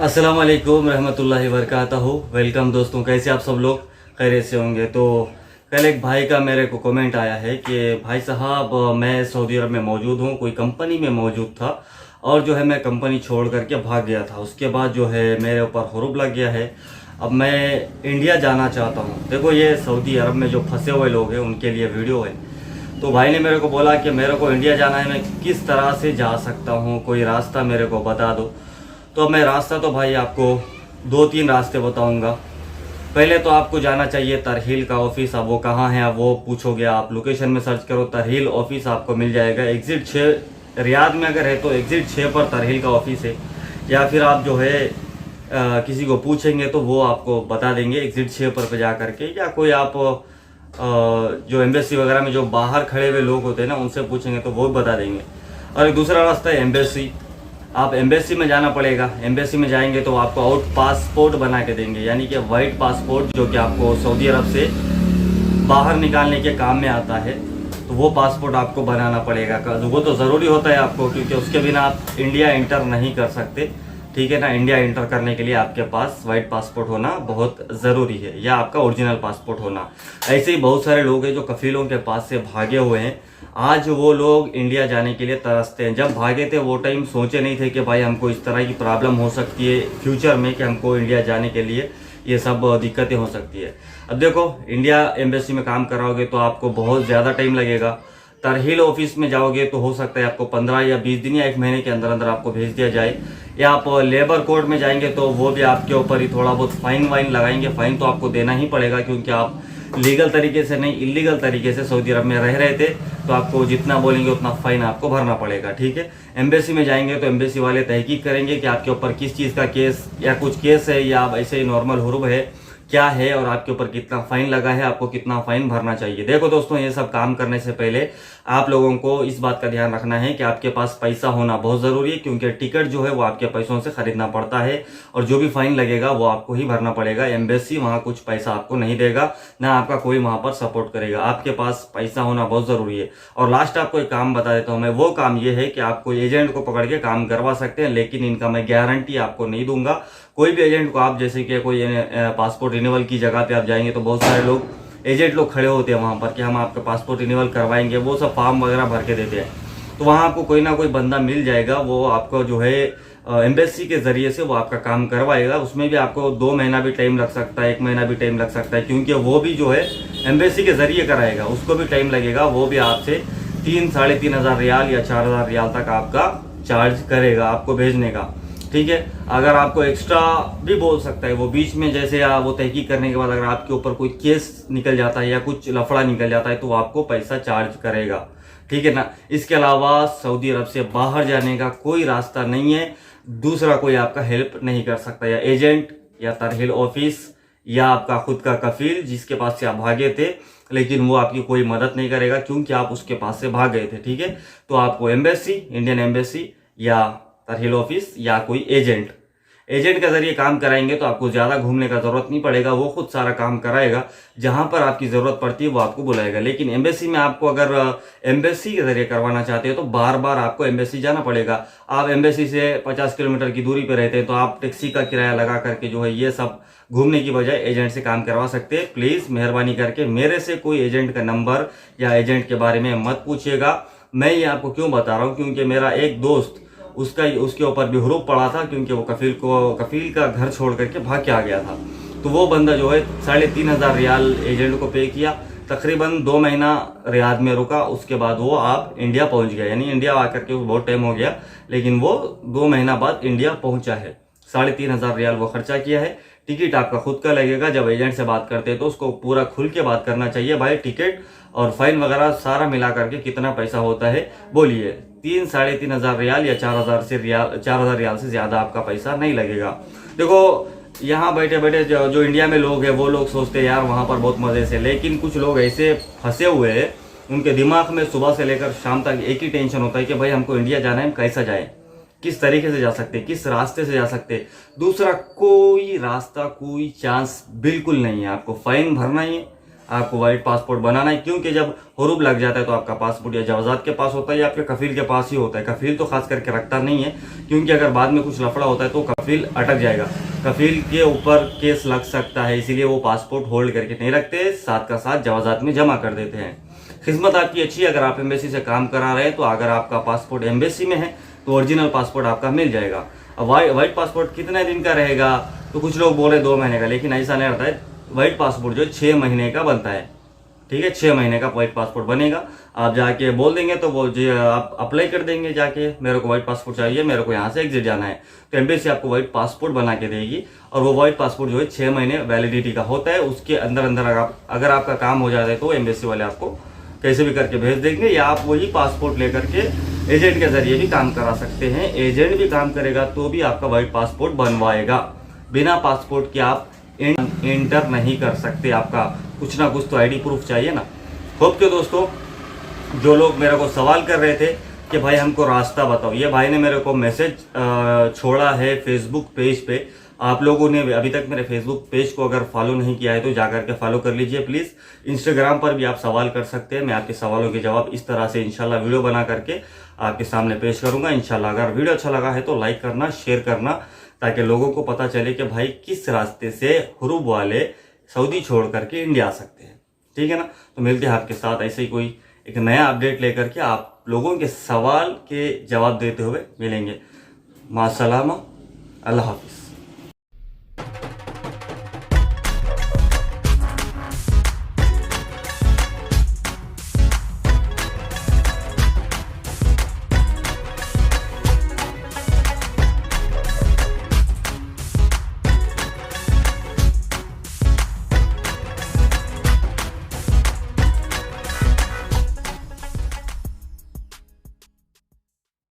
अस्सलाम वालेकुम रहमतुल्लाहि वबरकातुहू। वेलकम दोस्तों, कैसे आप सब लोग खैरियत से होंगे। तो कल एक भाई का मेरे को कमेंट आया है कि भाई साहब मैं सऊदी अरब में मौजूद हूँ, कोई कंपनी में मौजूद था और जो है मैं कंपनी छोड़ करके भाग गया था। उसके बाद जो है मेरे ऊपर हुरूब लग गया है। अब मैं इंडिया जाना चाहता हूँ। देखो, ये सऊदी अरब में जो फंसे हुए लोग हैं उनके लिए वीडियो है। तो भाई ने मेरे को बोला कि मेरे को इंडिया जाना है, मैं किस तरह से जा सकता हूँ, कोई रास्ता मेरे को बता दो। तो अब मैं रास्ता तो भाई आपको दो तीन रास्ते बताऊंगा। पहले तो आपको जाना चाहिए तरहील का ऑफिस। अब वो कहाँ है, अब वो पूछोगे, आप लोकेशन में सर्च करो, तरहील ऑफिस आपको मिल जाएगा। एग्जिट 6 रियाद में अगर है तो एग्जिट 6 पर तरहील का ऑफिस है। या फिर आप जो है किसी को पूछेंगे तो वो आपको बता देंगे एग्जिट 6 पर जा करके। या कोई आप जो एम्बेसी वगैरह में जो बाहर खड़े हुए लोग होते हैं ना, उनसे पूछेंगे तो वो बता देंगे। और एक दूसरा रास्ता है एम्बेसी। आप एम्बेसी में जाना पड़ेगा। एम्बेसी में जाएंगे तो आपको आउट पासपोर्ट बना के देंगे, यानी कि वाइट पासपोर्ट, जो कि आपको सऊदी अरब से बाहर निकालने के काम में आता है। तो वो पासपोर्ट आपको बनाना पड़ेगा। वो तो ज़रूरी होता है आपको, क्योंकि उसके बिना आप इंडिया एंटर नहीं कर सकते। ठीक है ना। इंडिया एंटर करने के लिए आपके पास वाइट पासपोर्ट होना बहुत ज़रूरी है, या आपका ओरिजिनल पासपोर्ट होना। ऐसे ही बहुत सारे लोग हैं जो कफीलों के पास से भागे हुए हैं। आज वो लोग इंडिया जाने के लिए तरसते हैं। जब भागे थे वो टाइम सोचे नहीं थे कि भाई हमको इस तरह की प्रॉब्लम हो सकती है फ्यूचर में, कि हमको इंडिया जाने के लिए ये सब दिक्कतें हो सकती है। अब देखो, इंडिया एम्बेसी में काम कराओगे तो आपको बहुत ज़्यादा टाइम लगेगा। तरहील ऑफिस में जाओगे तो हो सकता है आपको 15 या 20 दिन या 1 महीने के अंदर अंदर आपको भेज दिया जाए। या आप लेबर कोर्ट में जाएंगे तो वो भी आपके ऊपर ही थोड़ा बहुत फाइन वाइन लगाएंगे। फाइन तो आपको देना ही पड़ेगा, क्योंकि आप लीगल तरीके से नहीं, इलीगल तरीके से सऊदी अरब में रह रहे थे। तो आपको जितना बोलेंगे उतना फाइन आपको भरना पड़ेगा। ठीक है। एम्बेसी में जाएंगे तो एम्बेसी वाले तहकीक करेंगे कि आपके ऊपर किस चीज़ का केस या कुछ केस है, या आप ऐसे ही नॉर्मल हुरूब है क्या है, और आपके ऊपर कितना फाइन लगा है, आपको कितना फाइन भरना चाहिए। देखो दोस्तों, ये सब काम करने से पहले आप लोगों को इस बात का ध्यान रखना है कि आपके पास पैसा होना बहुत ज़रूरी है, क्योंकि टिकट जो है वो आपके पैसों से खरीदना पड़ता है। और जो भी फाइन लगेगा वो आपको ही भरना पड़ेगा। एम्बेसी वहाँ कुछ पैसा आपको नहीं देगा, ना आपका कोई वहाँ पर सपोर्ट करेगा। आपके पास पैसा होना बहुत ज़रूरी है। और लास्ट आपको एक काम बता देता हूँ मैं। वो काम ये है कि आपको एजेंट को पकड़ के काम करवा सकते हैं, लेकिन इनका मैं गारंटी आपको नहीं दूंगा। कोई भी एजेंट को आप, जैसे कि कोई पासपोर्ट रिन्यूअल की जगह पे आप जाएंगे तो बहुत सारे लोग, एजेंट लोग खड़े होते हैं वहाँ पर कि हम आपका पासपोर्ट रिन्यूअल करवाएंगे। वो सब फॉर्म वगैरह भर के देते हैं। तो वहाँ आपको कोई ना कोई बंदा मिल जाएगा, वो आपको जो है एम्बेसी के जरिए से वो आपका काम करवाएगा। उसमें भी आपको 2 महीना भी टाइम लग सकता है, 1 महीना भी टाइम लग सकता है, क्योंकि वो भी जो है एम्बेसी के जरिए कराएगा, उसको भी टाइम लगेगा। वो भी आपसे 3-3.5 हज़ार रियाल या 4,000 रियाल तक आपका चार्ज करेगा आपको भेजने का। ठीक है। अगर आपको एक्स्ट्रा भी बोल सकता है वो बीच में, जैसे वो तहकीक करने के बाद अगर आपके ऊपर कोई केस निकल जाता है या कुछ लफड़ा निकल जाता है तो वो आपको पैसा चार्ज करेगा। ठीक है ना। इसके अलावा सऊदी अरब से बाहर जाने का कोई रास्ता नहीं है। दूसरा कोई आपका हेल्प नहीं कर सकता, या एजेंट, या तरहील ऑफिस, या आपका खुद का कफील जिसके पास से आप भागे थे, लेकिन वो आपकी कोई मदद नहीं करेगा, क्योंकि आप उसके पास से भाग गए थे। ठीक है। तो आपको एम्बेसी, इंडियन एम्बेसी, या तरहील ऑफिस, या कोई एजेंट के जरिए काम कराएंगे तो आपको ज़्यादा घूमने का ज़रूरत नहीं पड़ेगा। वो खुद सारा काम कराएगा। जहां पर आपकी ज़रूरत पड़ती है वो आपको बुलाएगा। लेकिन एम्बेसी में आपको, अगर एम्बेसी के जरिए करवाना चाहते हो तो बार बार आपको एम्बेसी जाना पड़ेगा। आप एम्बेसी से 50 किलोमीटर की दूरी पर रहते हैं तो आप टैक्सी का किराया लगा करके जो है ये सब घूमने की बजाय एजेंट से काम करवा सकते हैं। प्लीज़ मेहरबानी करके मेरे से कोई एजेंट का नंबर या एजेंट के बारे में मत पूछिएगा। मैं ये आपको क्यों बता रहा हूँ, क्योंकि मेरा एक दोस्त, उसके ऊपर भी हुरूब पड़ा था, क्योंकि वो कफील का घर छोड़ करके भाग के आ गया था। तो वो बंदा जो है 3,500 रियाल एजेंट को पे किया, तकरीबन 2 महीना रियाद में रुका। उसके बाद वो आप इंडिया पहुंच गया, यानी इंडिया आकर के बहुत टाइम हो गया, लेकिन वो 2 महीना बाद इंडिया पहुंचा है। 3,500 रियाल वो खर्चा किया है। टिकट आपका खुद का लगेगा। जब एजेंट से बात करते हैं तो उसको पूरा खुल के बात करना चाहिए, भाई टिकट और फाइन वगैरह सारा मिला करके कितना पैसा होता है बोलिए। 3-3.5 रियाल या 4,000 रियाल से ज्यादा आपका पैसा नहीं लगेगा। देखो, यहाँ बैठे बैठे जो इंडिया में लोग हैं वो लोग सोचते हैं यार वहाँ पर बहुत मजे से, लेकिन कुछ लोग ऐसे फंसे हुए हैं, उनके दिमाग में सुबह से लेकर शाम तक एक ही टेंशन होता है कि भाई हमको इंडिया जाना है, हम कैसा जाए, किस तरीके से जा सकते, किस रास्ते से जा सकते। दूसरा कोई रास्ता, कोई चांस बिल्कुल नहीं है। आपको फाइन भरना ही है, आपको वाइट पासपोर्ट बनाना है, क्योंकि जब हुरूब लग जाता है तो आपका पासपोर्ट या जवाजात के पास होता है या आपके कफील के पास ही होता है। कफील तो खास करके रखता नहीं है, क्योंकि अगर बाद में कुछ लफड़ा होता है तो कफील अटक जाएगा, कफील के ऊपर केस लग सकता है, इसीलिए वो पासपोर्ट होल्ड करके नहीं रखते, साथ का साथ जवाजात में जमा कर देते हैं। खिदमत आपकी अच्छी है, अगर आप एम्बेसी से काम करा रहे हैं तो अगर आपका पासपोर्ट एम्बेसी में है तो ओरिजिनल पासपोर्ट आपका मिल जाएगा। अब वाइट पासपोर्ट कितने दिन का रहेगा, तो कुछ लोग बोल रहे 2 महीने का, लेकिन ऐसा नहीं रहता है। वाइट पासपोर्ट जो 6 महीने का बनता है, ठीक है, 6 महीने का वाइट पासपोर्ट बनेगा। आप जाके बोल देंगे तो वो जो आप अप्लाई कर देंगे जाके, मेरे को वाइट पासपोर्ट चाहिए, मेरे को यहाँ से एग्जिट जाना है, तो एम्बेसी आपको वाइट पासपोर्ट बना के देगी। और वो वाइट पासपोर्ट जो है 6 महीने वैलिडिटी का होता है। उसके अंदर अगर आपका काम हो जाता है तो एम्बेसी वाले आपको कैसे भी करके भेज देंगे, या आप वही पासपोर्ट लेकर के एजेंट के जरिए भी काम करा सकते हैं। एजेंट भी काम करेगा तो भी आपका वाइट पासपोर्ट बनवाएगा। बिना पासपोर्ट के आप एंटर नहीं कर सकते, आपका कुछ ना कुछ तो आईडी प्रूफ चाहिए ना। होप के दोस्तों, जो लोग मेरे को सवाल कर रहे थे कि भाई हमको रास्ता बताओ, ये भाई ने मेरे को मैसेज छोड़ा है फेसबुक पेज पे। आप लोगों ने अभी तक मेरे फेसबुक पेज को अगर फॉलो नहीं किया है तो जाकर के फॉलो कर लीजिए प्लीज़। इंस्टाग्राम पर भी आप सवाल कर सकते हैं, मैं आपके सवालों के जवाब इस तरह से इंशाल्लाह वीडियो बना करके आपके सामने पेश करूंगा इंशाल्लाह। अगर वीडियो अच्छा लगा है तो लाइक करना, शेयर करना, ताकि लोगों को पता चले कि भाई किस रास्ते से हुरूब वाले सऊदी छोड़ करके इंडिया आ सकते हैं, ठीक है ना। तो मिलते हैं आपके साथ ऐसे ही कोई एक नया अपडेट लेकर के, आप लोगों के सवाल के जवाब देते हुए मिलेंगे। मासलामा, अल्लाह हाफिज़।